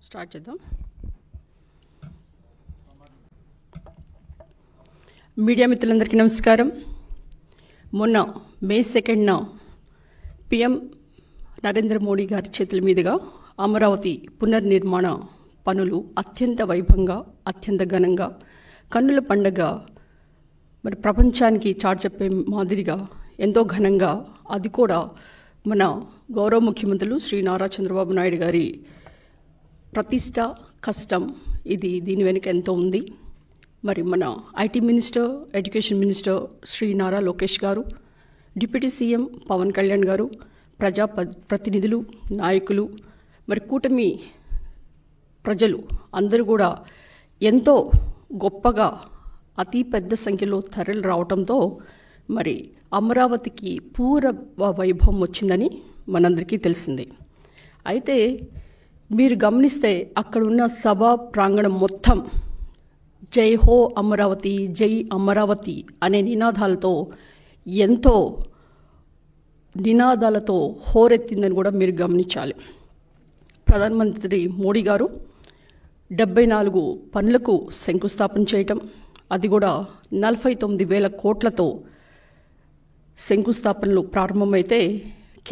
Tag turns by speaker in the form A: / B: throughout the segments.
A: Start చేద్దాం. Media మిత్రులందరికీ నమస్కారం. మొన్న మే 2న పిఎం నరేంద్ర మోడీ గారి చేతుల మీదుగా అమరావతి పునర్నిర్మాణ పనులు అత్యంత వైభవంగా, అత్యంత ఘనంగా, కన్నుల పండగ మరి ప్రపంచానికి చాటి చెప్పే మాదిరిగా ఎంతో ఘనంగా, అది కూడా మన గౌరవ ముఖ్యమంత్రులు శ్రీ నారా చంద్రబాబు నాయుడు గారి ప్రతిష్ట, కష్టం, దీని వెనుక ఎంతో ఉంది. మరి మన IT minister, education minister Shri Nara Lokesh garu, deputy CM Pawan Kalyan గారు, ప్రతినిధులు, నాయకులు, మరి కూటమి ప్రజలు అందరూ కూడా ఎంతో గొప్పగా అతి పెద్ద సంఖ్యలో తరలి రావడంతో మరి అమరావతికి పూర్వ వైభవం వచ్చిందని మనందరికీ తెలిసిందే. అయితే మీరు గమనిస్తే అక్కడున్న సభా ప్రాంగణం మొత్తం జై హో అమరావతి, జై అమరావతి అనే నినాదాలతో హోరెత్తిందని కూడా మీరు గమనించాలి. ప్రధానమంత్రి మోడీ గారు 74 పనులకు శంకుస్థాపన చేయటం, అది కూడా 49,000 కోట్లతో శంకుస్థాపనలు ప్రారంభమైతే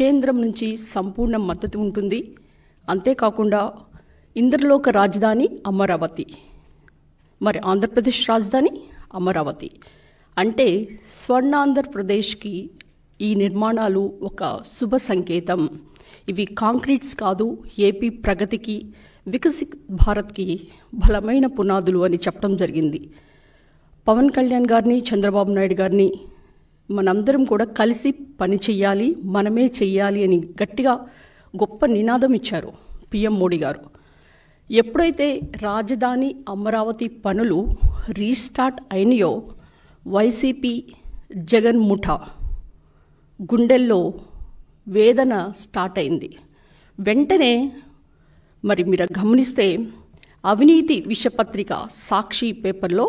A: కేంద్రం నుంచి సంపూర్ణ మద్దతు ఉంటుంది. అంతేకాకుండా ఇంద్రలోక రాజధాని అమరావతి, మరి ఆంధ్రప్రదేశ్ రాజధాని అమరావతి అంటే స్వర్ణాంధ్రప్రదేశ్కి ఈ నిర్మాణాలు ఒక శుభ సంకేతం. ఇవి కాంక్రీట్స్ కాదు, ఏపీ ప్రగతికి, వికసిత్ భారత్కి బలమైన పునాదులు అని చెప్పడం జరిగింది. పవన్ కళ్యాణ్ గారిని, చంద్రబాబు నాయుడు గారిని మనందరం కూడా కలిసి పని చెయ్యాలి, మనమే చెయ్యాలి అని గట్టిగా గొప్ప నినాదం ఇచ్చారు పిఎం మోడీ గారు. ఎప్పుడైతే రాజధాని అమరావతి పనులు రీస్టార్ట్ అయినాయో వైసీపీ జగన్ ముఠా గుండెల్లో వేదన స్టార్ట్ అయింది. వెంటనే మరి మీరు గమనిస్తే అవినీతి విషపత్రిక సాక్షి పేపర్లో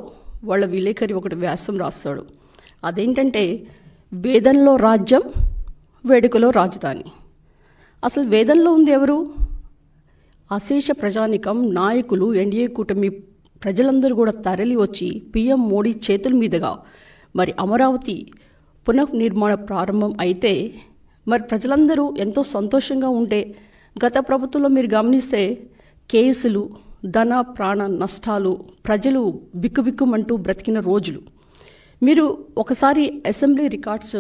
A: వాళ్ళ విలేకరి ఒకటి వ్యాసం రాస్తాడు. అదేంటంటే వేదనలో రాజ్యం, వేడుకలో రాజధాని. అసలు వేదనలో ఉంది ఎవరు? అశేష ప్రజానికం, నాయకులు, ఎన్డీఏ కూటమి ప్రజలందరూ కూడా తరలి వచ్చి పిఎం మోడీ చేతుల మీదుగా మరి అమరావతి పునర్నిర్మాణ ప్రారంభం అయితే మరి ప్రజలందరూ ఎంతో సంతోషంగా ఉంటే, గత ప్రభుత్వంలో మీరు గమనిస్తే కేసులు, ధన ప్రాణ నష్టాలు, ప్రజలు బిక్కుబిక్కుమంటూ బ్రతికిన రోజులు. మీరు ఒకసారి అసెంబ్లీ రికార్డ్స్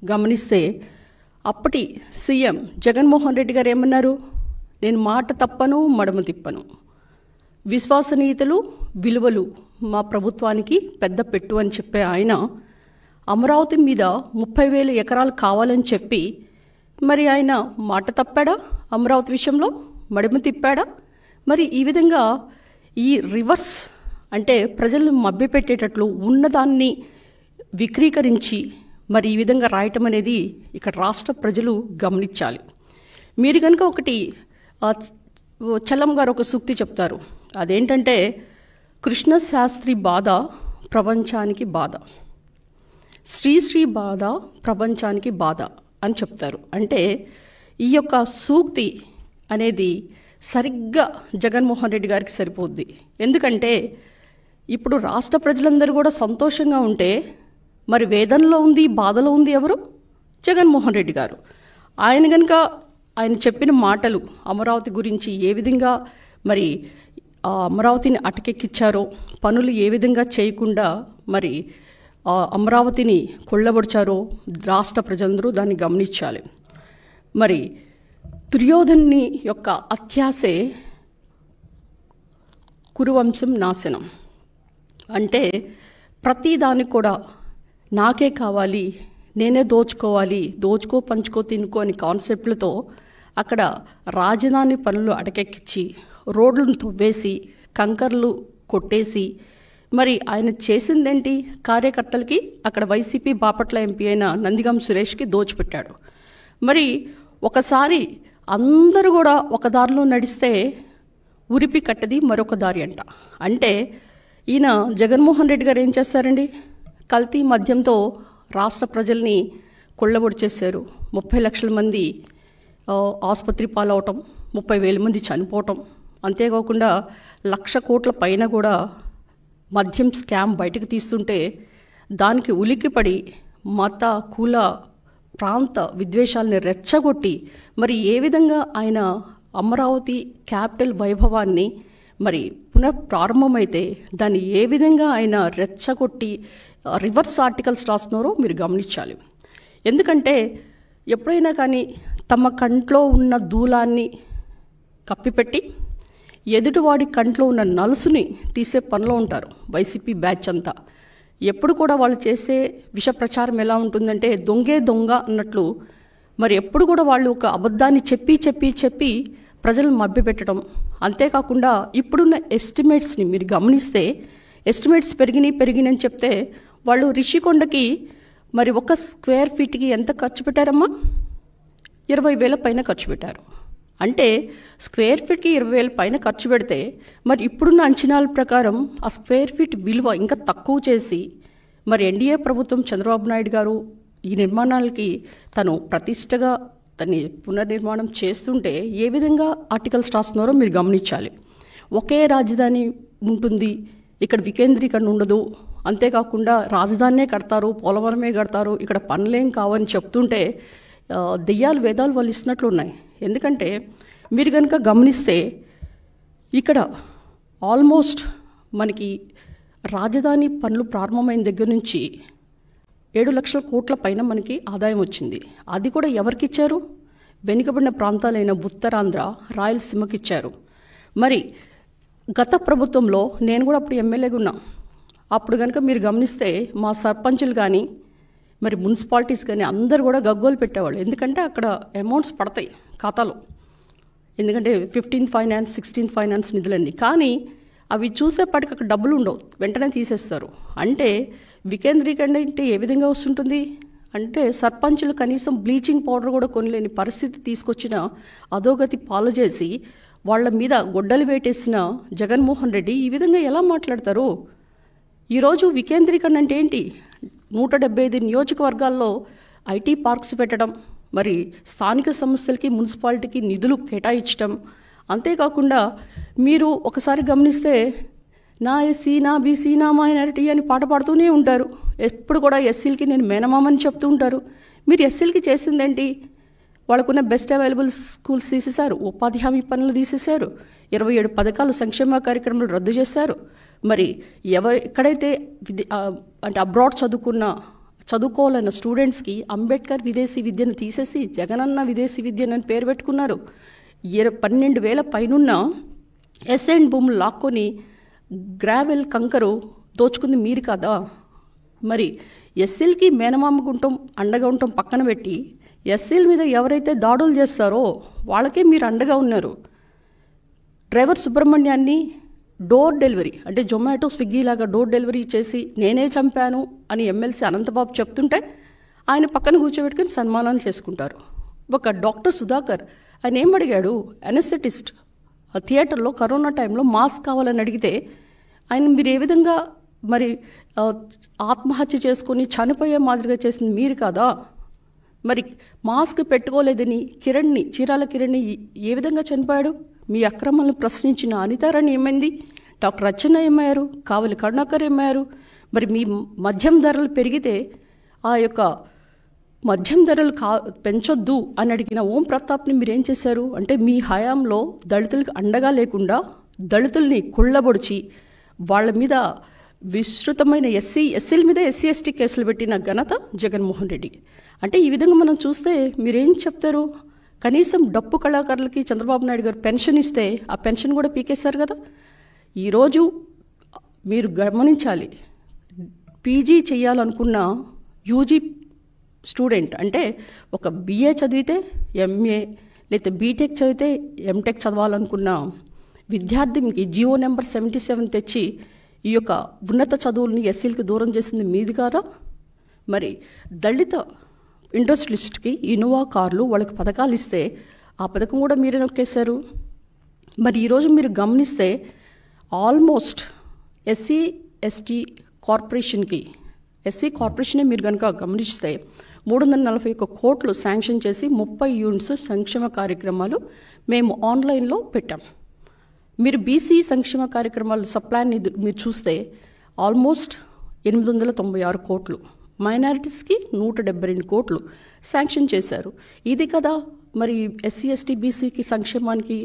A: గమనిస్తే అప్పటి సీఎం జగన్మోహన్ రెడ్డి గారు ఏమన్నారు? నేను మాట తప్పను, మడమ తిప్పను, విశ్వసనీయతలు, విలువలు మా ప్రభుత్వానికి పెద్ద పెట్టు అని చెప్పే ఆయన అమరావతి మీద 30,000 ఎకరాలు కావాలని చెప్పి మరి ఆయన మాట తప్పాడా? అమరావతి విషయంలో మడమ తిప్పాడా? మరి ఈ విధంగా ఈ రివర్స్ అంటే ప్రజలను మభ్యపెట్టేటట్లు ఉన్నదాన్ని విక్రీకరించి మరి ఈ విధంగా రాయటం అనేది ఇక్కడ రాష్ట్ర ప్రజలు గమనించాలి. మీరు కనుక ఒకటి చలం గారు ఒక సూక్తి చెప్తారు. అదేంటంటే కృష్ణశాస్త్రి బాధ ప్రపంచానికి బాధ, శ్రీశ్రీ బాధ ప్రపంచానికి బాధ అని చెప్తారు. అంటే ఈ యొక్క సూక్తి అనేది సరిగ్గా జగన్మోహన్ రెడ్డి గారికి సరిపోద్ది. ఎందుకంటే ఇప్పుడు రాష్ట్ర ప్రజలందరూ కూడా సంతోషంగా ఉంటే మరి వేదనలో ఉంది, బాధలో ఉంది ఎవరు? జగన్మోహన్ రెడ్డి గారు. ఆయన కనుక ఆయన చెప్పిన మాటలు అమరావతి గురించి ఏ విధంగా మరి అమరావతిని అటకెక్కించారో, పనులు ఏ విధంగా చేయకుండా మరి అమరావతిని కొల్లబడిచారో రాష్ట్ర ప్రజలందరూ దాన్ని గమనించాలి. మరి దుర్యోధనుని యొక్క అత్యాసే కురువంశం నాశనం. అంటే ప్రతిదానికి కూడా నాకే కావాలి, నేనే దోచుకోవాలి, దోచుకో పంచుకో తినుకో అని కాన్సెప్ట్లతో అక్కడ రాజధాని పనులు అటకెక్కించి రోడ్లను తవ్వేసి కంకర్లు కొట్టేసి మరి ఆయన చేసిందేంటి? కార్యకర్తలకి అక్కడ వైసీపీ బాపట్ల ఎంపీ అయిన నందిగం సురేష్కి దోచిపెట్టాడు. మరి ఒకసారి అందరూ కూడా ఒక దారిలో నడిస్తే ఉరిపి కట్టది మరొక దారి అంట. అంటే ఈయన జగన్మోహన్ రెడ్డి గారు ఏం చేస్తారండి? కల్తీ మద్యంతో రాష్ట్ర ప్రజల్ని కొల్లబొడి చేశారు. 30 లక్షల మంది ఆసుపత్రి పాలవటం, 30,000 మంది చనిపోవటం, అంతేకాకుండా 1,00,000 కోట్ల పైన కూడా మద్యం స్కామ్ బయటకు తీస్తుంటే దానికి ఉలిక్కిపడి మత కుల ప్రాంత విద్వేషాలని రెచ్చగొట్టి మరి ఏ విధంగా ఆయన అమరావతి క్యాపిటల్ వైభవాన్ని మరి పునఃప్రారంభమైతే దాన్ని ఏ విధంగా ఆయన రెచ్చగొట్టి రివర్స్ ఆర్టికల్స్ రాస్తున్నారో మీరు గమనించాలి. ఎందుకంటే ఎప్పుడైనా కానీ తమ కంట్లో ఉన్న దూలాన్ని కప్పిపెట్టి ఎదుటివాడి కంట్లో ఉన్న నలుసుని తీసే పనిలో ఉంటారు వైసీపీ బ్యాచ్ అంతా. ఎప్పుడు కూడా వాళ్ళు చేసే విష ప్రచారం ఎలా ఉంటుందంటే దొంగే దొంగ అన్నట్లు మరి ఎప్పుడు కూడా వాళ్ళు ఒక అబద్ధాన్ని చెప్పి చెప్పి చెప్పి ప్రజలను మభ్యపెట్టడం. అంతేకాకుండా ఇప్పుడున్న ఎస్టిమేట్స్ని మీరు గమనిస్తే ఎస్టిమేట్స్ పెరిగినాయి చెప్తే వాళ్ళు రిషికొండకి మరి 1 స్క్వేర్ ఫీట్కి ఎంత ఖర్చు పెట్టారమ్మా? 20,000 పైన ఖర్చు పెట్టారు. అంటే స్క్వేర్ ఫీట్కి 20,000 పైన ఖర్చు పెడితే మరి ఇప్పుడున్న అంచనాల ప్రకారం ఆ స్క్వేర్ ఫీట్ విలువ ఇంకా తక్కువ చేసి మరి ఎన్డీఏ ప్రభుత్వం చంద్రబాబు నాయుడు గారు ఈ నిర్మాణాలకి తను ప్రతిష్టగా దాన్ని పునర్నిర్మాణం చేస్తుంటే ఏ విధంగా ఆర్టికల్స్ రాస్తున్నారో మీరు గమనించాలి. ఒకే రాజధాని ఉంటుంది, ఇక్కడ వికేంద్రీకరణ ఉండదు, అంతేకాకుండా రాజధానినే కడతారు, పోలవరమే కడతారు, ఇక్కడ పనులేం కావని చెప్తుంటే దెయ్యాలు వేదాలు వాళ్ళు ఇస్తున్నట్లు ఉన్నాయి. ఎందుకంటే మీరు కనుక గమనిస్తే ఇక్కడ ఆల్మోస్ట్ మనకి రాజధాని పనులు ప్రారంభమైన దగ్గర నుంచి 7 లక్షల కోట్ల పైన మనకి ఆదాయం వచ్చింది. అది కూడా ఎవరికి ఇచ్చారు? వెనుకబడిన ప్రాంతాలైన ఉత్తరాంధ్ర, రాయలసీమకి ఇచ్చారు. మరి గత ప్రభుత్వంలో నేను కూడా అప్పుడు ఎమ్మెల్యేగా ఉన్నా. అప్పుడు కనుక మీరు గమనిస్తే మా సర్పంచులు కానీ మరి మున్సిపాలిటీస్ కానీ అందరూ కూడా గగ్గోలు పెట్టేవాళ్ళు. ఎందుకంటే అక్కడ అమౌంట్స్ పడతాయి ఖాతాలో, ఎందుకంటే 15th ఫైనాన్స్ 16th ఫైనాన్స్ నిధులన్నీ. కానీ అవి చూసేపాటికి అక్కడ డబ్బులు ఉండవు, వెంటనే తీసేస్తారు. అంటే వికేంద్రీకరణ అంటే ఏ విధంగా వస్తుంటుంది అంటే సర్పంచులు కనీసం బ్లీచింగ్ పౌడర్ కూడా కొనలేని పరిస్థితి తీసుకొచ్చిన అధోగతి పాలు చేసి వాళ్ళ మీద గొడ్డలు వేటేసిన జగన్మోహన్ రెడ్డి ఈ విధంగా ఎలా మాట్లాడతారు? ఈరోజు వికేంద్రీకరణ అంటే ఏంటి? 175 నియోజకవర్గాల్లో ఐటీ పార్క్స్ పెట్టడం, మరి స్థానిక సంస్థలకి మున్సిపాలిటీకి నిధులు కేటాయించడం. అంతేకాకుండా మీరు ఒకసారి గమనిస్తే నా ఎస్సీ, నా బీసీ, నా మైనారిటీ అని పాట పాడుతూనే ఉంటారు. ఎప్పుడు కూడా ఎస్సీలకి నేను మేనమామని చెప్తూ ఉంటారు. మీరు ఎస్సీలకి చేసిందేంటి? వాళ్ళకున్న బెస్ట్ అవైలబుల్ స్కూల్స్ తీసేశారు, ఉపాధి హామీ పనులు తీసేశారు, 27 పథకాలు సంక్షేమ కార్యక్రమాలు రద్దు చేశారు. మరి ఎక్కడైతే అంటే అబ్రాడ్ చదువుకోవాలన్న స్టూడెంట్స్కి అంబేద్కర్ విదేశీ విద్యను తీసేసి జగనన్న విదేశీ విద్యను పేరు పెట్టుకున్నారు. 12,000 పైనున్న ఎస్ఎండ్ భూములు లాక్కొని గ్రావెల్ కంకరు దోచుకుంది మీరు కదా? మరి ఎస్సీలకి మేనమామకుంటాం అండగా ఉంటాం పక్కన పెట్టి ఎస్సీల మీద ఎవరైతే దాడులు చేస్తారో వాళ్ళకే మీరు అండగా ఉన్నారు. డ్రైవర్ సుబ్రహ్మణ్యాన్ని డోర్ డెలివరీ అంటే జొమాటో స్విగ్గీ లాగా డోర్ డెలివరీ చేసి నేనే చంపాను అని ఎమ్మెల్సీ అనంతబాబు చెప్తుంటే ఆయన పక్కన కూర్చోబెట్టుకుని సన్మానాలు చేసుకుంటారు. ఒక డాక్టర్ సుధాకర్ ఆయన ఏం అడిగాడు? అనెస్థెటిస్ట్ థియేటర్లో కరోనా టైంలో మాస్క్ కావాలని అడిగితే ఆయన మీరు ఏ విధంగా మరి ఆత్మహత్య చేసుకొని చనిపోయే మాదిరిగా చేసింది మీరు కాదా? మరి మాస్క్ పెట్టుకోలేదని చీరాల కిరణ్ని ఏ విధంగా చనిపోయాడు? మీ అక్రమాలను ప్రశ్నించిన అనితారాణి ఏమైంది? డాక్టర్ అచ్చెన్న ఏమయ్యారు? కావలి కరుణాకర్ ఏమయ్యారు? మరి మీ మద్యం ధరలు పెరిగితే ఆ యొక్క మద్యం ధరలు పెంచొద్దు అని అడిగిన ఓం ప్రతాప్ని మీరేం చేశారు? అంటే మీ హయాంలో దళితులకు అండగా లేకుండా దళితుల్ని కుళ్ళబొడిచి వాళ్ళ మీద విస్తృతమైన ఎస్సీల మీద ఎస్సీ ఎస్టీ కేసులు పెట్టిన ఘనత జగన్మోహన్ రెడ్డి. అంటే ఈ విధంగా మనం చూస్తే మీరేం చెప్తారు? కనీసం డప్పు కళాకారులకి చంద్రబాబు నాయుడు గారు పెన్షన్ ఇస్తే ఆ పెన్షన్ కూడా పీకేశారు కదా. ఈరోజు మీరు గమనించాలి, పీజీ చేయాలనుకున్న యూజీ స్టూడెంట్ అంటే ఒక BA చదివితే MA లేకపోతే బీటెక్ చదివితే ఎంటెక్ చదవాలనుకున్న విద్యార్థి మీకు జియో నెంబర్ 77 తెచ్చి ఈ యొక్క ఉన్నత చదువుల్ని ఎస్సీలకు దూరం చేసింది మీది కాదా? మరి దళిత ఇండస్ట్రియలిస్ట్కి ఇన్నోవా కార్లు వాళ్ళకి పథకాలు ఇస్తే ఆ పథకం కూడా మీరే నొక్కేశారు. మరి ఈరోజు మీరు గమనిస్తే ఆల్మోస్ట్ ఎస్సీ ఎస్టీ కార్పొరేషన్కి, ఎస్సీ కార్పొరేషనే మీరు కనుక గమనిస్తే 341 కోట్లు శాంక్షన్ చేసి 30 యూనిట్స్ సంక్షేమ కార్యక్రమాలు మేము ఆన్లైన్లో పెట్టాం. మీరు బీసీ సంక్షేమ కార్యక్రమాలు సప్లాన్ మీరు చూస్తే ఆల్మోస్ట్ 896 కోట్లు, మైనారిటీస్కి 172 కోట్లు శాంక్షన్ చేశారు. ఇది కదా మరి ఎస్సీ ఎస్టీ బీసీకి సంక్షేమానికి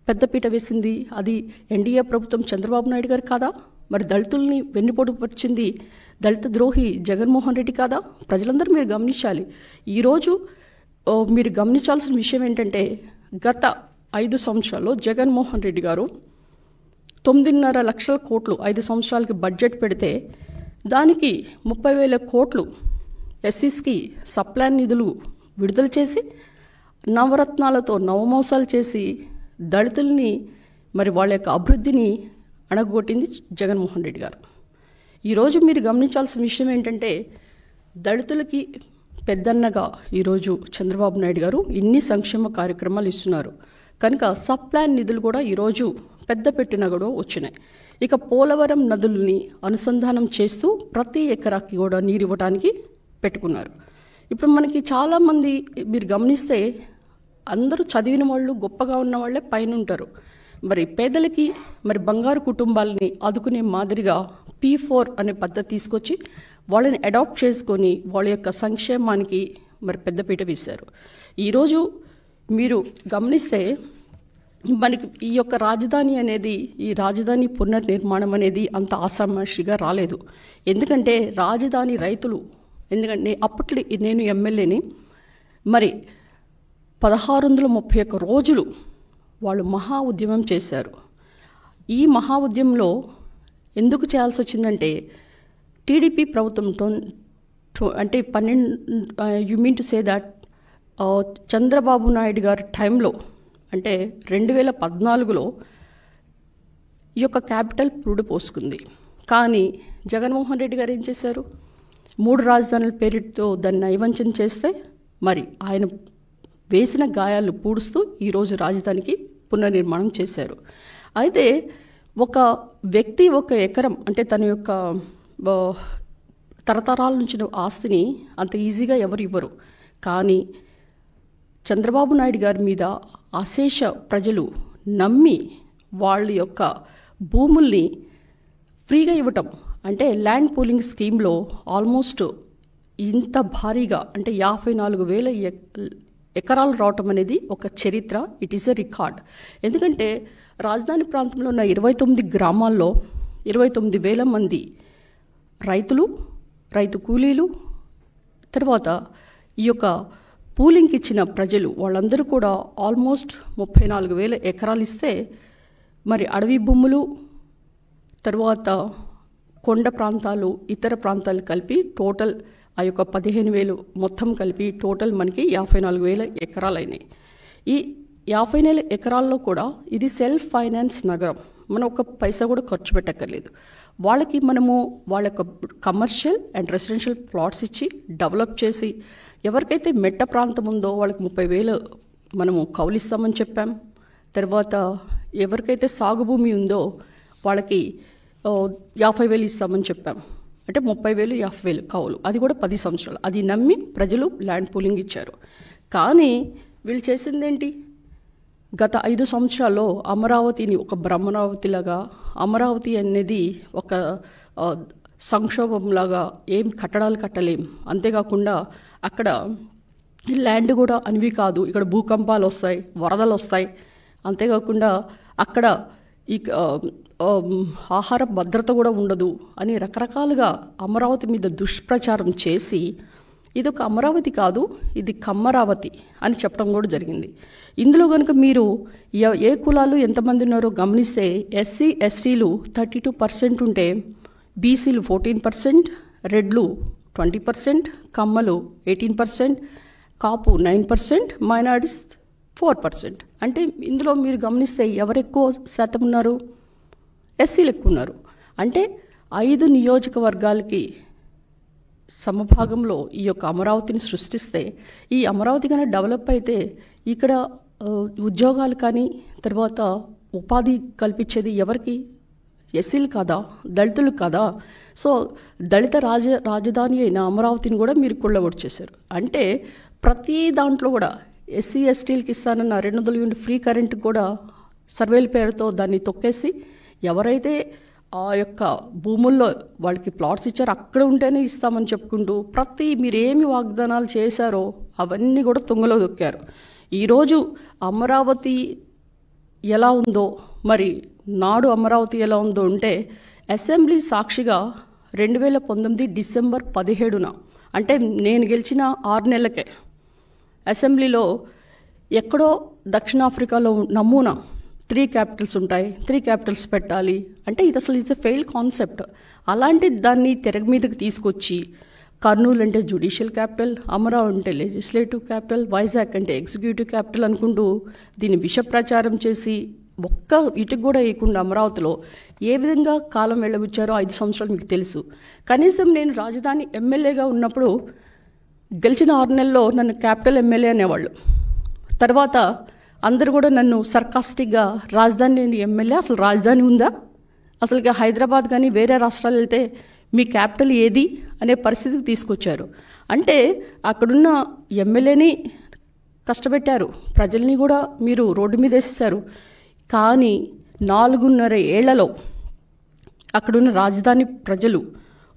A: పెద్దపీట వేసింది. అది ఎన్డీఏ ప్రభుత్వం చంద్రబాబు నాయుడు గారు కాదా? మరి దళితుల్ని వెన్నుపోటు పరిచింది దళిత ద్రోహి జగన్మోహన్ రెడ్డి కాదా? ప్రజలందరూ మీరు గమనించాలి. ఈరోజు మీరు గమనించాల్సిన విషయం ఏంటంటే గత 5 సంవత్సరాల్లో జగన్మోహన్ రెడ్డి గారు 9.5 లక్షల కోట్లు 5 సంవత్సరాలకి బడ్జెట్ పెడితే దానికి 30,000 కోట్లు ఎస్సీస్కి సప్లాన్ నిధులు విడుదల చేసి నవరత్నాలతో నవమోసాలు చేసి దళితుల్ని మరి వాళ్ళ యొక్క అభివృద్ధిని అణగొట్టింది జగన్మోహన్ రెడ్డి గారు. ఈరోజు మీరు గమనించాల్సిన విషయం ఏంటంటే దళితులకి పెద్దన్నగా ఈరోజు చంద్రబాబు నాయుడు గారు ఇన్ని సంక్షేమ కార్యక్రమాలు ఇస్తున్నారు కనుక సప్లాన్ నిధులు కూడా ఈరోజు పెద్ద పెట్టిన కూడా వచ్చినాయి. ఇక పోలవరం నదుల్ని అనుసంధానం చేస్తూ ప్రతి ఎకరాకి కూడా నీరు ఇవ్వడానికి పెట్టుకున్నారు. ఇప్పుడు మనకి చాలామంది మీరు గమనిస్తే అందరూ చదివిన వాళ్ళు గొప్పగా ఉన్న వాళ్ళే పైన ఉంటారు. మరి పేదలకి మరి బంగారు కుటుంబాలని ఆదుకునే మాదిరిగా P4 అనే పద్ధతి తీసుకొచ్చి వాళ్ళని అడాప్ట్ చేసుకొని వాళ్ళ యొక్క సంక్షేమానికి మరి పెద్దపీట వేశారు. ఈరోజు మీరు గమనిస్తే మనకి ఈ యొక్క రాజధాని అనేది, ఈ రాజధాని పునర్నిర్మాణం అనేది అంత ఆషామాషిగా రాలేదు. ఎందుకంటే రాజధాని రైతులు, ఎందుకంటే అప్పట్లో నేను ఎమ్మెల్యేని, మరి 1631 రోజులు వాళ్ళు మహా ఉద్యమం చేశారు. ఈ మహా ఉద్యమంలో ఎందుకు చేయాల్సి వచ్చిందంటే టీడీపీ ప్రభుత్వం అంటే 12 you mean to say that Chandrababu Naidu గారి టైంలో అంటే 2014లో ఈ యొక్క క్యాపిటల్ పురుడు పోసుకుంది. కానీ జగన్మోహన్ రెడ్డి గారు ఏం చేశారు? 3 రాజధానుల పేరుతో దాన్ని నైవంచన చేస్తే మరి ఆయన వేసిన గాయాలు పూడుస్తూ ఈరోజు రాజధానికి పునర్నిర్మాణం చేశారు. అయితే ఒక వ్యక్తి ఒక ఎకరం అంటే తన యొక్క తరతరాల నుంచి ఆస్తిని అంత ఈజీగా ఎవరు ఇవ్వరు. కానీ చంద్రబాబు నాయుడు గారి మీద అశేష ప్రజలు నమ్మి వాళ్ళ యొక్క భూముల్ని ఫ్రీగా ఇవ్వటం, అంటే ల్యాండ్ పూలింగ్ స్కీమ్లో ఆల్మోస్ట్ ఇంత భారీగా అంటే 54,000 ఎకరాలు రావటం అనేది ఒక చరిత్ర. It is a record. ఎందుకంటే రాజధాని ప్రాంతంలో ఉన్న 29 గ్రామాల్లో 29,000 మంది రైతులు, రైతు కూలీలు, తర్వాత ఈ యొక్క పూలింగ్కి ఇచ్చిన ప్రజలు వాళ్ళందరూ కూడా ఆల్మోస్ట్ 34,000 ఎకరాలు ఇస్తే మరి అడవి భూములు, తర్వాత కొండ ప్రాంతాలు, ఇతర ప్రాంతాలు కలిపి టోటల్ ఆ యొక్క 15,000 మొత్తం కలిపి టోటల్ మనకి 54,000 ఎకరాలు అయినాయి. ఈ 50,000 ఎకరాల్లో కూడా ఇది సెల్ఫ్ ఫైనాన్స్ నగరం. మనం ఒక పైసా కూడా ఖర్చు పెట్టక్కర్లేదు. వాళ్ళకి మనము వాళ్ళ యొక్క కమర్షియల్ అండ్ రెసిడెన్షియల్ ప్లాట్స్ ఇచ్చి డెవలప్ చేసి ఎవరికైతే మెట్ట ప్రాంతం ఉందో వాళ్ళకి 30,000 మనము కౌలిస్తామని చెప్పాం. తర్వాత ఎవరికైతే సాగు భూమి ఉందో వాళ్ళకి 50,000 ఇస్తామని చెప్పాం. అంటే 30,000 50,000 కౌలు, అది కూడా 10 సంవత్సరాలు. అది నమ్మి ప్రజలు ల్యాండ్ పూలింగ్ ఇచ్చారు. కానీ వీళ్ళు చేసిందేంటి? గత 5 సంవత్సరాల్లో అమరావతిని ఒక బ్రహ్మరావతిలాగా, అమరావతి అనేది ఒక సంక్షోభంలాగా, ఏం కట్టడాలు కట్టలేం, అంతేకాకుండా అక్కడ ల్యాండ్ కూడా అనివి కాదు, ఇక్కడ భూకంపాలు వస్తాయి, వరదలు వస్తాయి, అంతేకాకుండా అక్కడ ఈ ఆహార భద్రత కూడా ఉండదు అని రకరకాలుగా అమరావతి మీద దుష్ప్రచారం చేసి ఇది ఒక అమరావతి కాదు, ఇది కమ్మరావతి అని చెప్పడం కూడా జరిగింది. ఇందులో కనుక మీరు ఏ కులాలు ఎంతమంది ఉన్నారో గమనిస్తే ఎస్సీ ఎస్టీలు 32% ఉంటే బీసీలు 14%, రెడ్లు 20%, కమ్మలు 18%, కాపు 9%, మైనారిటీస్ 4%. అంటే ఇందులో మీరు గమనిస్తే ఎవరు ఎక్కువ శాతం ఉన్నారు? ఎస్సీలు ఎక్కువ ఉన్నారు. అంటే 5 నియోజకవర్గాలకి సమభాగంలో ఈ యొక్క అమరావతిని సృష్టిస్తే, ఈ అమరావతి కన్నా డెవలప్ అయితే ఇక్కడ ఉద్యోగాలు కానీ తర్వాత ఉపాధి కల్పించేది ఎవరికి? ఎస్సీలు కాదా? దళితులు కాదా? సో దళిత రాజధాని అయిన అమరావతిని కూడా మీరు కొల్లగొట్టేశారు. అంటే ప్రతి దాంట్లో కూడా ఎస్సీ ఎస్టీలకి ఇస్తానన్న 200 యూనిట్ ఫ్రీ కరెంట్ కూడా సర్వేల పేరుతో దాన్ని తొక్కేసి, ఎవరైతే ఆ యొక్క భూముల్లో వాళ్ళకి ప్లాట్స్ ఇచ్చారో అక్కడ ఉంటేనే ఇస్తామని చెప్పుకుంటూ మీరేమి వాగ్దానాలు చేశారో అవన్నీ కూడా తుంగలో దొక్కారు. ఈరోజు అమరావతి ఎలా ఉందో, మరి నాడు అమరావతి ఎలా ఉందో అంటే, అసెంబ్లీ సాక్షిగా 2019 డిసెంబర్ 17న, అంటే నేను గెలిచిన 6 నెలలకే అసెంబ్లీలో ఎక్కడో దక్షిణాఫ్రికాలో నమూనా 3 క్యాపిటల్స్ ఉంటాయి, 3 క్యాపిటల్స్ పెట్టాలి అంటే ఇది అసలు ఇట్స్ ఎ ఫెయిల్డ్ కాన్సెప్ట్. అలాంటి దాన్ని తెర మీదకి తీసుకొచ్చి కర్నూలు అంటే జ్యుడిషియల్ క్యాపిటల్, అమరావతి అంటే లెజిస్లేటివ్ క్యాపిటల్, వైజాగ్ అంటే ఎగ్జిక్యూటివ్ క్యాపిటల్ అనుకుంటూ దీన్ని విష ప్రచారం చేసి ఒక్క ఇటుకు కూడా వేయకుండా అమరావతిలో ఏ విధంగా కాలం వెళ్ళబుచ్చారో 5 సంవత్సరాలు మీకు తెలుసు. కనీసం నేను రాజధాని ఎమ్మెల్యేగా ఉన్నప్పుడు గెలిచిన 6 నెలల్లో నన్ను క్యాపిటల్ ఎమ్మెల్యే అనేవాళ్ళు. తర్వాత అందరూ కూడా నన్ను సర్కాస్టిక్గా రాజధాని ఎమ్మెల్యే, అసలు రాజధాని ఉందా? అసలు హైదరాబాద్ కానీ వేరే రాష్ట్రాలు వెళ్తే మీ క్యాపిటల్ ఏది అనే పరిస్థితికి తీసుకొచ్చారు. అంటే అక్కడున్న ఎమ్మెల్యేని కష్టపెట్టారు, ప్రజల్ని కూడా మీరు రోడ్డు మీద వేసేసారు. కానీ 4.5 ఏళ్లలో అక్కడున్న రాజధాని ప్రజలు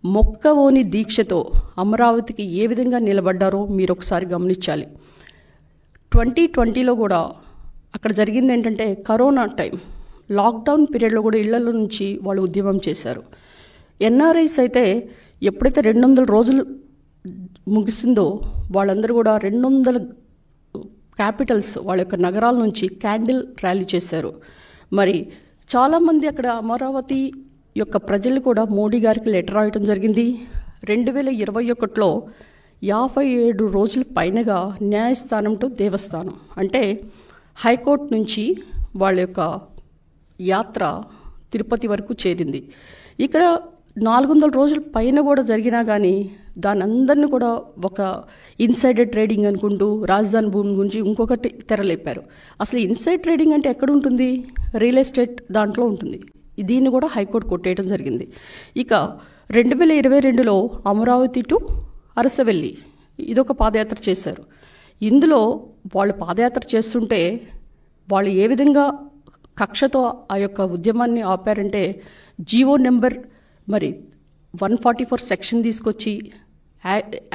A: మొక్కవోని దీక్షతో అమరావతికి ఏ విధంగా నిలబడ్డారో మీరు ఒకసారి గమనించాలి. 2020లో కూడా అక్కడ జరిగింది ఏంటంటే, కరోనా టైం లాక్డౌన్ పీరియడ్లో కూడా ఇళ్లలో నుంచి వాళ్ళు ఉద్యమం చేశారు. ఎన్ఆర్ఐస్ అయితే ఎప్పుడైతే 200 రోజులు ముగిసిందో వాళ్ళందరూ కూడా 200 క్యాపిటల్స్ వాళ్ళ యొక్క నగరాల నుంచి క్యాండిల్ ర్యాలీ చేశారు. మరి చాలామంది అక్కడ అమరావతి యొక్క ప్రజలు కూడా మోడీ గారికి లెటర్ రాయటం జరిగింది. 2021లో 57 రోజుల పైనగా న్యాయస్థానం టు దేవస్థానం, అంటే హైకోర్టు నుంచి వాళ్ళ యొక్క యాత్ర తిరుపతి వరకు చేరింది. ఇక్కడ 400 రోజుల పైన కూడా జరిగినా కానీ దాని అందరిని కూడా ఒక ఇన్సైడర్ ట్రేడింగ్ అనుకుంటూ రాజధాని భూమి గురించి ఇంకొకటి తెరలేపారు. అసలు ఇన్సైడ్ ట్రేడింగ్ అంటే ఎక్కడ ఉంటుంది? రియల్ ఎస్టేట్ దాంట్లో ఉంటుంది. దీన్ని కూడా హైకోర్టు కొట్టేయడం జరిగింది. ఇక 2022లో అమరావతి టు అరసవెల్లి ఇదొక పాదయాత్ర చేశారు. ఇందులో వాళ్ళు పాదయాత్ర చేస్తుంటే వాళ్ళు ఏ విధంగా కక్షతో ఆ యొక్క ఉద్యమాన్ని ఆపారంటే, జీవో నెంబర్ మరి 144 సెక్షన్ తీసుకొచ్చి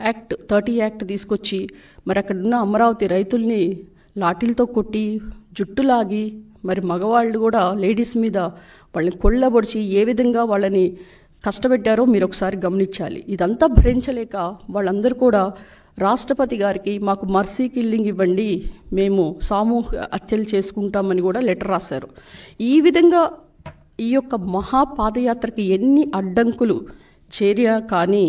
A: యాక్ట్ 30 యాక్ట్ తీసుకొచ్చి మరి అక్కడున్న అమరావతి రైతుల్ని లాఠీలతో కొట్టి జుట్టులాగి, మరి మగవాళ్ళు కూడా లేడీస్ మీద వాళ్ళని కొళ్ళబొడిచి ఏ విధంగా వాళ్ళని కష్టపెట్టారో మీరు ఒకసారి గమనించాలి. ఇదంతా భరించలేక వాళ్ళందరూ కూడా రాష్ట్రపతి గారికి మాకు మర్సీ కిల్లింగ్ ఇవ్వండి, మేము సామూహిక హత్యలు చేసుకుంటామని కూడా లెటర్ రాశారు. ఈ విధంగా ఈ యొక్క మహాపాదయాత్రకి ఎన్ని అడ్డంకులు చేరినా కానీ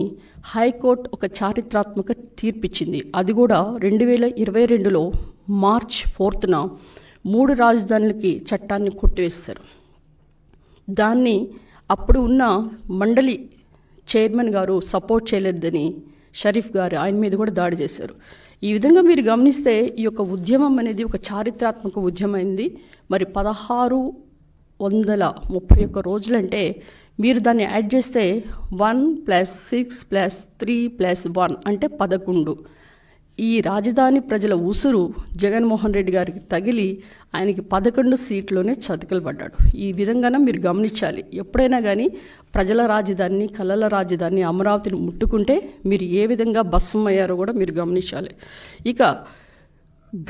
A: హైకోర్టు ఒక చారిత్రాత్మక తీర్పిచ్చింది. అది కూడా 2022లో మార్చ్ 4న 3 రాజధానులకి చట్టాన్ని కొట్టివేశారు. దాన్ని అప్పుడు ఉన్న మండలి చైర్మన్ గారు సపోర్ట్ చేయలేదని షరీఫ్ గారు ఆయన మీద కూడా దాడి చేశారు. ఈ విధంగా మీరు గమనిస్తే ఈ యొక్క ఉద్యమం అనేది ఒక చారిత్రాత్మక ఉద్యమైంది. మరి 1631 రోజులంటే మీరు దాన్ని యాడ్ చేస్తే 1 + 6 + 3 + 1 అంటే 11. ఈ రాజధాని ప్రజల ఉసురు జగన్మోహన్ రెడ్డి గారికి తగిలి ఆయనకి 11 సీట్లోనే చతికిల పడ్డాడు. ఈ విధంగానే మీరు గమనించాలి. ఎప్పుడైనా కానీ ప్రజల రాజధాని, కళల రాజధాని అమరావతిని ముట్టుకుంటే మీరు ఏ విధంగా భస్మయ్యారో కూడా మీరు గమనించాలి. ఇక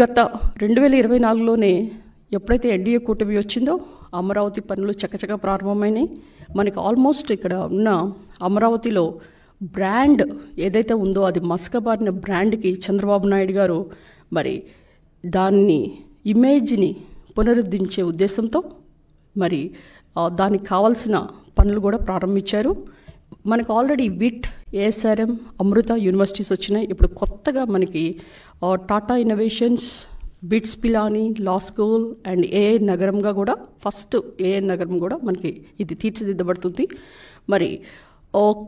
A: గత 2024లోనే ఎప్పుడైతే ఎన్డీఏ కూటమి వచ్చిందో అమరావతి పనులు చకచక ప్రారంభమైనాయి. మనకి ఆల్మోస్ట్ ఇక్కడ ఉన్న అమరావతిలో బ్రాండ్ ఏదైతే ఉందో అది మసకబారిన బ్రాండ్కి చంద్రబాబు నాయుడు గారు మరి దాన్ని ఇమేజ్ని పునరుద్ధరించే ఉద్దేశంతో మరి దానికి కావాల్సిన పనులు కూడా ప్రారంభించారు. మనకు ఆల్రెడీ విట్, ఏఎస్ఆర్ఎం, అమృత యూనివర్సిటీస్ వచ్చినాయి. ఇప్పుడు కొత్తగా మనకి Tata innovations, bits Pilani law school and AI నగరంగా కూడా ఫస్ట్ ఏఐ నగరం కూడా మనకి ఇది తీర్చిదిద్దబడుతుంది. మరి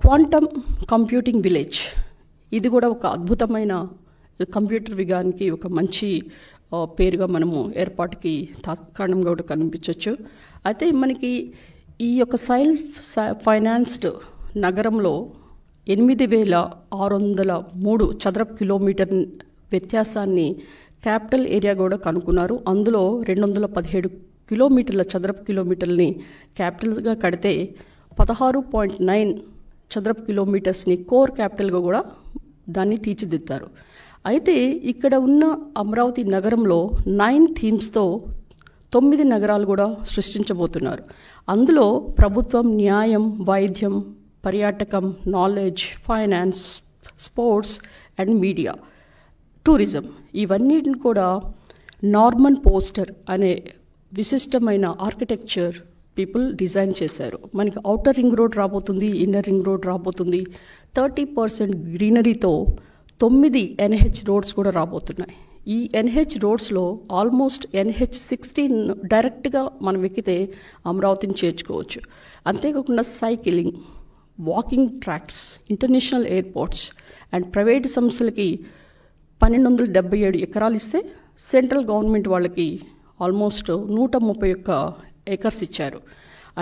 A: క్వాంటమ్ కంప్యూటింగ్ విలేజ్ ఇది కూడా ఒక అద్భుతమైన కంప్యూటర్ విజ్ఞానికి ఒక మంచి పేరుగా మనము ఏర్పాటుకి తాత్కాలికంగా కూడా కనిపించవచ్చు. అయితే మనకి ఈ యొక్క సెల్ఫ్ ఫైనాన్స్డ్ నగరంలో 8,603 చదరపు కిలోమీటర్ వ్యత్యాసాన్ని క్యాపిటల్ ఏరియా కూడా కనుక్కున్నారు. అందులో 217 కిలోమీటర్ల చదరపు కిలోమీటర్ని క్యాపిటల్గా కడితే 16.9 చదరపు కిలోమీటర్స్ని కోర్ క్యాపిటల్గా కూడా దాన్ని తీర్చిదిద్దారు. అయితే ఇక్కడ ఉన్న అమరావతి నగరంలో 9 థీమ్స్తో 9 నగరాలు కూడా సృష్టించబోతున్నారు. అందులో ప్రభుత్వం, న్యాయం, వైద్యం, పర్యాటకం, knowledge, finance, sports and media, tourism ఇవన్నిటిని కూడా నార్మన్ ఫోస్టర్ అనే విశిష్టమైన ఆర్కిటెక్చర్ పీపుల్ డిజైన్ చేశారు. మనకి ఔటర్ రింగ్ రోడ్ రాబోతుంది, ఇన్నర్ రింగ్ రోడ్ రాబోతుంది. 30% గ్రీనరీతో 9 NH రోడ్స్ కూడా రాబోతున్నాయి. ఈ NH రోడ్స్లో ఆల్మోస్ట్ NH16 డైరెక్ట్గా మనం ఎక్కితే అమరావతిని చేర్చుకోవచ్చు. అంతేకాకుండా cycling, walking tracks, international airports and private సంస్థలకి 1277 ఎకరాలు ఇస్తే సెంట్రల్ గవర్నమెంట్ వాళ్ళకి ఆల్మోస్ట్ 131 ఏకర్స్ ఇచ్చారు.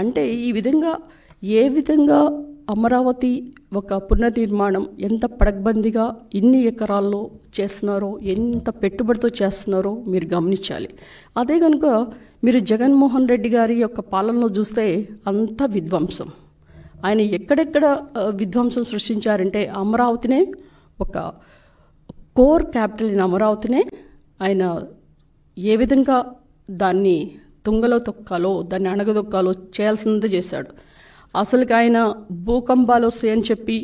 A: అంటే ఈ విధంగా ఏ విధంగా అమరావతి ఒక పునర్నిర్మాణం ఎంత పడగ్బందిగా ఇన్ని ఎకరాల్లో చేస్తున్నారో, ఎంత పెట్టుబడితో చేస్తున్నారో మీరు గమనించాలి. అదే కనుక మీరు జగన్మోహన్ రెడ్డి గారి యొక్క పాలనలో చూస్తే అంత విధ్వంసం. ఆయన ఎక్కడెక్కడ విధ్వంసం సృష్టించారంటే అమరావతినే ఒక కోర్ క్యాపిటల్ ఇన్ అమరావతినే ఆయన ఏ విధంగా దాన్ని తుంగలో తొక్కాలో, దాన్ని అణగదొక్కాలో చేయాల్సిందే చేశాడు. అసలుకి ఆయన భూకంపాలు వస్తాయని చెప్పి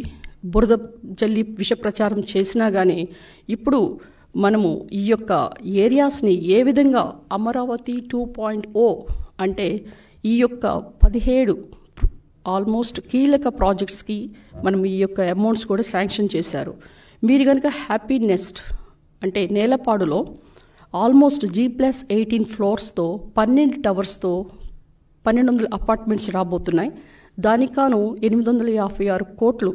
A: బురద జల్లి విష ప్రచారం చేసినా కానీ ఇప్పుడు మనము ఈ యొక్క ఏరియాస్ని ఏ విధంగా అమరావతి 2.0 అంటే ఈ యొక్క 17 ఆల్మోస్ట్ కీలక ప్రాజెక్ట్స్కి మనం ఈ యొక్క అమౌంట్స్ కూడా శాంక్షన్ చేశారు. మీరు కనుక హ్యాపీ నెస్ట్ అంటే నేలపాడులో ఆల్మోస్ట్ G+18 ఫ్లోర్స్తో 12 టవర్స్తో 1200 అపార్ట్మెంట్స్ రాబోతున్నాయి. దానికాను 856 కోట్లు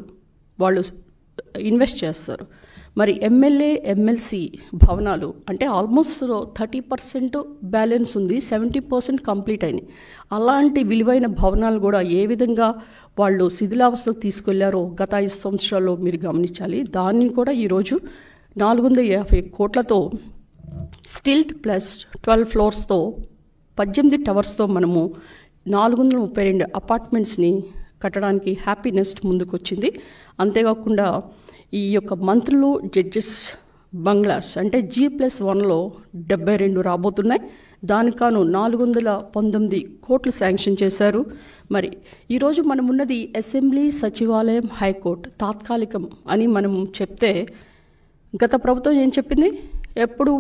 A: వాళ్ళు ఇన్వెస్ట్ చేస్తారు. మరి ఎమ్మెల్యే, ఎమ్మెల్సీ భవనాలు అంటే ఆల్మోస్ట్ 30% బ్యాలెన్స్ ఉంది, 70% కంప్లీట్ అయినాయి. అలాంటి విలువైన భవనాలు కూడా ఏ విధంగా వాళ్ళు శిథిలావస్థకు తీసుకెళ్లారో గత 5 సంవత్సరాల్లో మీరు గమనించాలి. దాన్ని కూడా ఈరోజు 450 కోట్లతో స్టిల్ట్ ప్లస్ 12 ఫ్లోర్స్తో 18 టవర్స్తో మనము 432 అపార్ట్మెంట్స్ని కట్టడానికి హ్యాపీనెస్ ముందుకొచ్చింది. అంతేకాకుండా ఈ యొక్క మంత్రులు, జడ్జెస్ బంగ్లాస్ అంటే G+1లో 72 రాబోతున్నాయి. దానికాను 419 కోట్లు శాంక్షన్ చేశారు. మరి ఈరోజు మనం ఉన్నది అసెంబ్లీ, సచివాలయం, హైకోర్టు తాత్కాలికం అని మనం చెప్తే గత ప్రభుత్వం ఏం చెప్పింది? ఎప్పుడు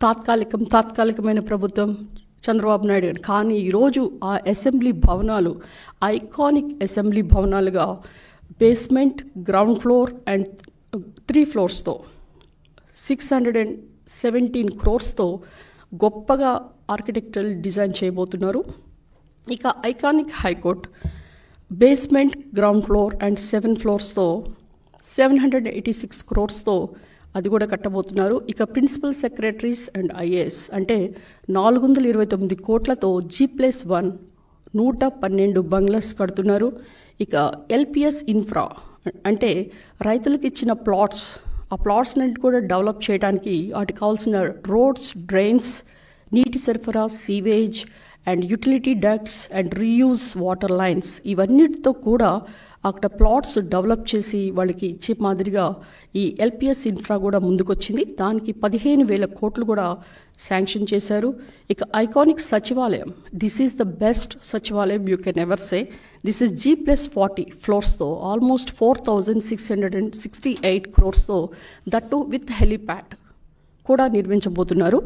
A: తాత్కాలికమైన ప్రభుత్వం చంద్రబాబు నాయుడు గారు. కానీ ఈరోజు ఆ అసెంబ్లీ భవనాలు ఐకానిక్ అసెంబ్లీ భవనాలుగా బేస్మెంట్, గ్రౌండ్ ఫ్లోర్ అండ్ 3 ఫ్లోర్స్తో 617 క్రోర్స్తో గొప్పగా ఆర్కిటెక్చరల్ డిజైన్ చేయబోతున్నారు. ఇక iconic high court basement, ground floor and 7 ఫ్లోర్స్తో 786 క్రోర్స్తో అది కూడా కట్టబోతున్నారు. ఇక ప్రిన్సిపల్ సెక్రటరీస్ అండ్ ఐఏఎస్ అంటే 429 కోట్లతో G+1 112 బంగ్లాస్ కడుతున్నారు. ఇక ఎల్పిఎస్ ఇన్ఫ్రా అంటే రైతులకు ఇచ్చిన ప్లాట్స్, ఆ ప్లాట్స్ అన్నిటి కూడా డెవలప్ చేయడానికి వాటికి కావాల్సిన రోడ్స్, డ్రైన్స్, నీటి సరఫరా, sewage and utility ducts and reuse water lines ఇవన్నిటితో కూడా అక్కడ ప్లాట్స్ డెవలప్ చేసి వాళ్ళకి ఇచ్చే మాదిరిగా ఈ ఎల్పిఎస్ ఇన్ఫ్రా కూడా ముందుకొచ్చింది. దానికి 15,000 కోట్లు కూడా శాంక్షన్ చేశారు. ఇక ఐకానిక్ సచివాలయం, దిస్ ఈజ్ ద బెస్ట్ సచివాలయం you can ever say. This is G+40 ఫ్లోర్స్తో ఆల్మోస్ట్ 4,668 క్రోర్స్తో దట్టు విత్ హెలిప్యాడ్ కూడా నిర్మించబోతున్నారు.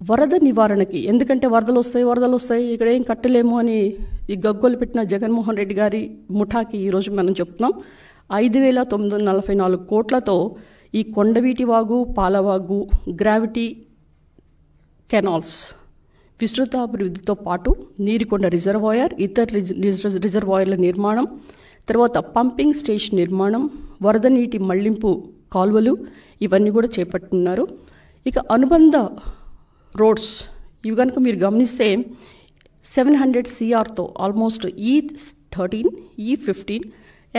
A: వరద నివారణకి, ఎందుకంటే వరదలు వస్తాయి ఇక్కడ ఏం కట్టలేము అని ఈ గగ్గోలు పెట్టిన జగన్మోహన్ రెడ్డి గారి ముఠాకి ఈరోజు మనం చెప్తున్నాం 5,944 కోట్లతో ఈ కొండవీటి వాగు, పాలవాగు, గ్రావిటీ కెనాల్స్ విస్తృతాభివృద్ధితో పాటు నీరుకొండ రిజర్వాయర్, ఇతర రిజర్వాయర్ల నిర్మాణం, తర్వాత పంపింగ్ స్టేషన్ నిర్మాణం, వరద నీటి మళ్లింపు కాలువలు ఇవన్నీ కూడా చేపట్టున్నారు. ఇక అనుబంధ రోడ్స్ ఇవి కనుక మీరు గమనిస్తే 700 CRతో ఆల్మోస్ట్ E13, E15,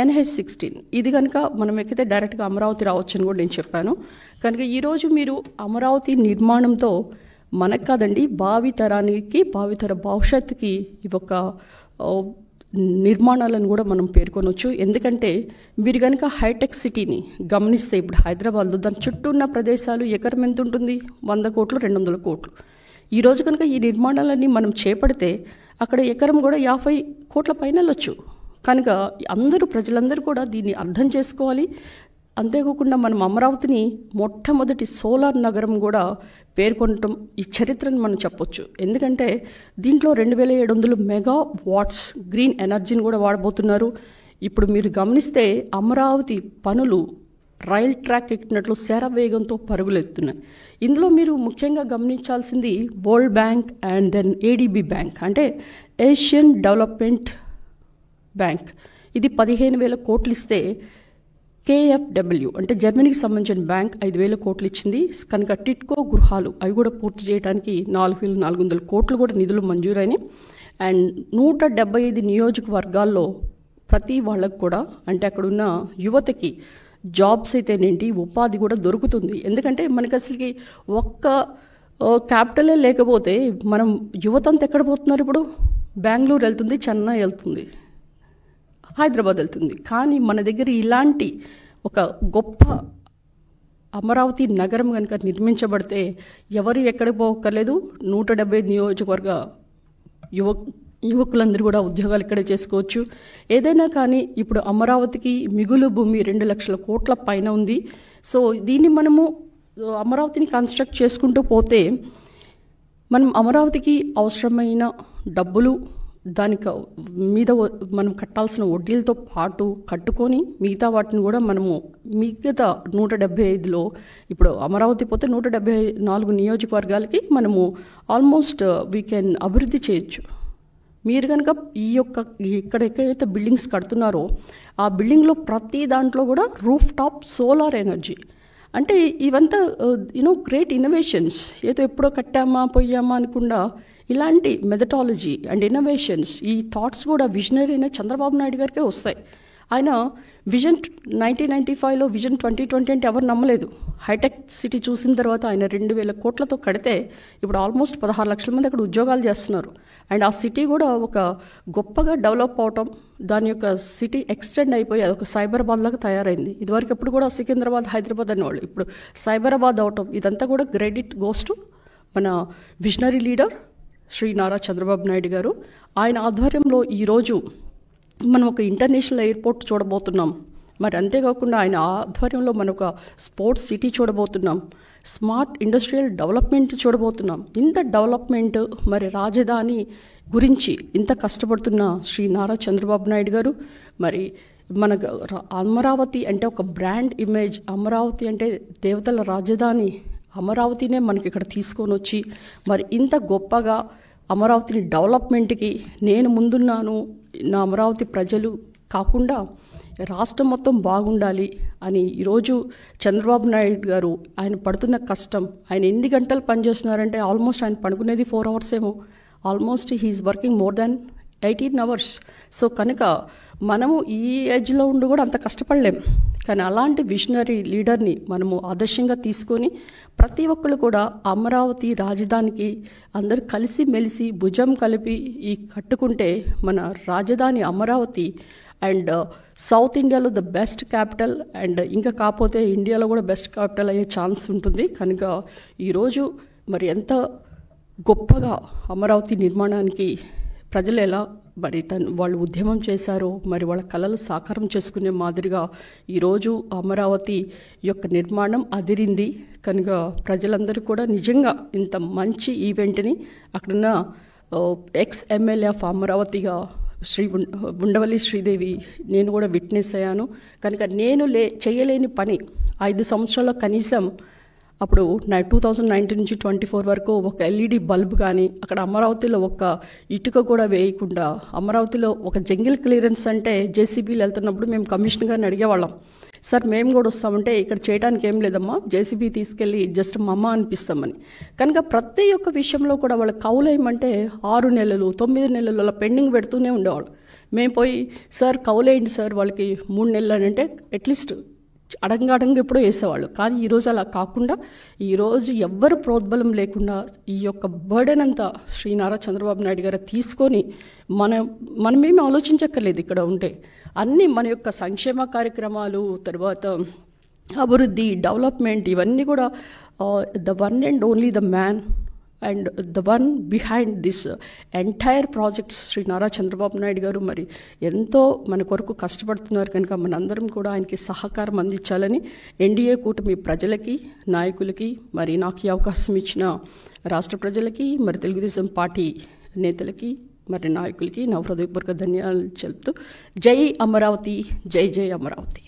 A: NH16 ఇది కనుక మనం ఎక్కితే డైరెక్ట్గా అమరావతి రావచ్చు అని కూడా నేను చెప్పాను. కనుక ఈరోజు మీరు అమరావతి నిర్మాణంతో మనకు కాదండి, భావితరానికి, భావితర భవిష్యత్తుకి ఇవొక నిర్మాణాలను కూడా మనం పేర్కొనవచ్చు. ఎందుకంటే మీరు కనుక హైటెక్ సిటీని గమనిస్తే ఇప్పుడు హైదరాబాద్లో దాని చుట్టూ ఉన్న ప్రదేశాలు ఎకరం ఎంత ఉంటుంది? 100 కోట్లు, 200 కోట్లు. ఈరోజు కనుక ఈ నిర్మాణాలన్నీ మనం చేపడితే అక్కడ ఎకరం కూడా 50 కోట్ల పైన వెళ్ళొచ్చు. కనుక ప్రజలందరూ కూడా దీన్ని అర్థం చేసుకోవాలి. అంతేకాకుండా మనం అమరావతిని మొట్టమొదటి సోలార్ నగరం కూడా పేర్కొనటం ఈ చరిత్రను మనం చెప్పొచ్చు. ఎందుకంటే దీంట్లో 2700 మెగావాట్స్ గ్రీన్ ఎనర్జీని కూడా వాడబోతున్నారు. ఇప్పుడు మీరు గమనిస్తే అమరావతి పనులు రైల్ ట్రాక్ ఎక్కినట్లు శరవేగంతో పరుగులెత్తున్నాయి. ఇందులో మీరు ముఖ్యంగా గమనించాల్సింది world bank and then ADB bank, అంటే ఏషియన్ డెవలప్మెంట్ బ్యాంక్. ఇది 15,000 కోట్లు ఇస్తే KfW అంటే జర్మనీకి సంబంధించిన బ్యాంక్ 5,000 కోట్లు ఇచ్చింది. కనుక టిట్కో గృహాలు అవి కూడా పూర్తి చేయడానికి 4,400 కోట్లు కూడా నిధులు మంజూరైనాయి. అండ్ 175 నియోజకవర్గాల్లో ప్రతి వాళ్ళకు కూడా, అంటే అక్కడున్న యువతకి జాబ్స్ అయితేనేంటి, ఉపాధి కూడా దొరుకుతుంది. ఎందుకంటే మనకి అసలుకి ఒక్క క్యాపిటలే లేకపోతే మనం యువత అంతా ఎక్కడ పోతున్నారు? ఇప్పుడు బెంగళూరు వెళ్తుంది, చెన్నై వెళ్తుంది, హైదరాబాద్ వెళ్తుంది. కానీ మన దగ్గర ఇలాంటి ఒక గొప్ప అమరావతి నగరం కనుక నిర్మించబడితే ఎవరు ఎక్కడికి పోక్కర్లేదు. 170 నియోజకవర్గ యువకులందరూ కూడా ఉద్యోగాలు ఇక్కడే చేసుకోవచ్చు. ఏదైనా కానీ ఇప్పుడు అమరావతికి మిగులు భూమి 2 లక్షల కోట్ల పైన ఉంది. సో దీన్ని మనము అమరావతిని కన్స్ట్రక్ట్ చేసుకుంటూ పోతే మనం అమరావతికి అవసరమైన డబ్బులు దానికి మీద మనం కట్టాల్సిన వడ్డీలతో పాటు కట్టుకొని మిగతా వాటిని కూడా మనము మిగతా 175లో ఇప్పుడు అమరావతి పోతే 174 నియోజకవర్గాలకి మనము ఆల్మోస్ట్ వీ కెన్ అభివృద్ధి చేయొచ్చు. మీరు కనుక ఇక్కడ ఎక్కడైతే బిల్డింగ్స్ కడుతున్నారో ఆ బిల్డింగ్లో ప్రతి దాంట్లో కూడా రూఫ్ టాప్ సోలార్ ఎనర్జీ, అంటే ఇవంతా గ్రేట్ ఇన్నోవేషన్స్. ఏదో ఎప్పుడో కట్టామా పోయామా అనుకుండా ఇలాంటి మెథడాలజీ అండ్ ఇన్నోవేషన్స్, ఈ థాట్స్ కూడా విజనరీ అయిన చంద్రబాబు నాయుడు గారికే వస్తాయి. ఆయన విజన్ 1995లో విజన్ 2020 అంటే ఎవరు నమ్మలేదు. హైటెక్ సిటీ చూసిన తర్వాత ఆయన 2,000 కోట్లతో కడితే ఇప్పుడు ఆల్మోస్ట్ 16 లక్షల మంది అక్కడ ఉద్యోగాలు చేస్తున్నారు. అండ్ ఆ సిటీ కూడా ఒక గొప్పగా డెవలప్ అవటం, దాని యొక్క సిటీ ఎక్స్టెండ్ అయిపోయి అదొక సైబరాబాద్ లాగా తయారైంది. ఇదివరకు ఎప్పుడు కూడా సికింద్రాబాద్, హైదరాబాద్ అనేవాళ్ళు, ఇప్పుడు సైబరాబాద్ అవటం, ఇదంతా కూడా క్రెడిట్ గోస్ టు మన విజనరీ లీడర్ శ్రీ నారా చంద్రబాబు నాయుడు గారు. ఆయన ఆధ్వర్యంలో ఈరోజు మనం ఒక ఇంటర్నేషనల్ ఎయిర్పోర్ట్ చూడబోతున్నాం. మరి అంతేకాకుండా ఆయన ఆధ్వర్యంలో మనం ఒక స్పోర్ట్స్ సిటీ చూడబోతున్నాం, స్మార్ట్ ఇండస్ట్రియల్ డెవలప్మెంట్ చూడబోతున్నాం. ఇంత డెవలప్మెంట్, మరి రాజధాని గురించి ఇంత కష్టపడుతున్న శ్రీ నారా చంద్రబాబు నాయుడు గారు, మరి మన అమరావతి అంటే ఒక బ్రాండ్ ఇమేజ్, అమరావతి అంటే దేవతల రాజధాని, అమరావతినే మనకి ఇక్కడ తీసుకొని వచ్చి మరి ఇంత గొప్పగా అమరావతిని డెవలప్మెంట్కి నేను ముందున్నాను, నా అమరావతి ప్రజలు కాకుండా రాష్ట్రం మొత్తం బాగుండాలి అని ఈరోజు చంద్రబాబు నాయుడు గారు ఆయన పడుతున్న కష్టం, ఆయన ఎన్ని గంటలు పనిచేస్తున్నారంటే ఆల్మోస్ట్ ఆయన పడుకునేది 4 hours ఏమో, almost he's working more than 18 hours. So కనుక మనము ఈ ఏజ్లో ఉండి కూడా అంత కష్టపడలేం. కానీ అలాంటి విజనరీ లీడర్ని మనము ఆదర్శంగా తీసుకొని ప్రతి ఒక్కరు కూడా అమరావతి రాజధానికి అందరూ కలిసి మెలిసి భుజం కలిపి ఈ కట్టుకుంటే మన రాజధాని అమరావతి అండ్ సౌత్ ఇండియాలో ద బెస్ట్ క్యాపిటల్, అండ్ ఇంకా కాకపోతే ఇండియాలో కూడా బెస్ట్ క్యాపిటల్ అయ్యే ఛాన్స్ ఉంటుంది. కనుక ఈరోజు మరి ఎంత గొప్పగా అమరావతి నిర్మాణానికి ప్రజలు ఎలా మరి వాళ్ళు ఉద్యమం చేశారో, మరి వాళ్ళ కళలు సాకారం చేసుకునే మాదిరిగా ఈరోజు అమరావతి యొక్క నిర్మాణం అదిరింది. కనుక ప్రజలందరూ కూడా నిజంగా ఇంత మంచి ఈవెంట్ని అక్కడున్న ఎక్స్-ఎమ్మెల్యే ఆఫ్ అమరావతిగా ఉండవల్లి శ్రీదేవి నేను కూడా విట్నెస్ అయ్యాను. కనుక నేను చేయలేని పని 5 సంవత్సరాల్లో కనీసం అప్పుడు 2019 నుంచి 24 వరకు ఒక ఎల్ఈడి బల్బ్ కానీ అక్కడ అమరావతిలో ఒక ఇటుక కూడా వేయకుండా, అమరావతిలో ఒక జంగిల్ క్లియరెన్స్ అంటే జేసీబీలు వెళ్తున్నప్పుడు మేము కమిషనర్ గారిని అడిగేవాళ్ళం, సార్ మేము కూడా వస్తామంటే ఇక్కడ చేయడానికి ఏం లేదమ్మా, జేసీబీ తీసుకెళ్ళి జస్ట్ మా అమ్మ అనిపిస్తామని. కనుక ప్రతి ఒక్క విషయంలో కూడా వాళ్ళ కౌలేయమంటే 6 నెలలు 9 నెలలు అలా పెండింగ్ పెడుతూనే ఉండేవాళ్ళు. మేము పోయి సార్ కౌలేయండి సార్ వాళ్ళకి 3 నెలలు అని అంటే అట్లీస్ట్ అడంగా ఎప్పుడో వేసేవాళ్ళు. కానీ ఈరోజు అలా కాకుండా ఈరోజు ఎవ్వరు ప్రోద్బలం లేకుండా ఈ యొక్క బర్డెన్ అంతా శ్రీ నారా చంద్రబాబు నాయుడు గారు తీసుకొని మనమేమి ఆలోచించక్కర్లేదు. ఇక్కడ ఉంటే అన్నీ మన యొక్క సంక్షేమ కార్యక్రమాలు, తర్వాత అభివృద్ధి, డెవలప్మెంట్, ఇవన్నీ కూడా the one and only the man and the one behind this entire projects Shri Nara Chandrababu Naidu garu మరి ఎంతో మన కొరకు కష్టపడుతున్నారు. కనుక మనందరం కూడా ఆయనకి సహకారం అందించాలని ఎన్డీఏ కూటమి ప్రజలకి, నాయకులకి, మరి నాకు ఈ అవకాశం ఇచ్చిన రాష్ట్ర ప్రజలకి, మరి తెలుగుదేశం పార్టీ నేతలకి, మరి నాయకులకి నా హృదయపూర్వక ధన్యవాదాలు చెప్తూ జై అమరావతి, జై జై అమరావతి.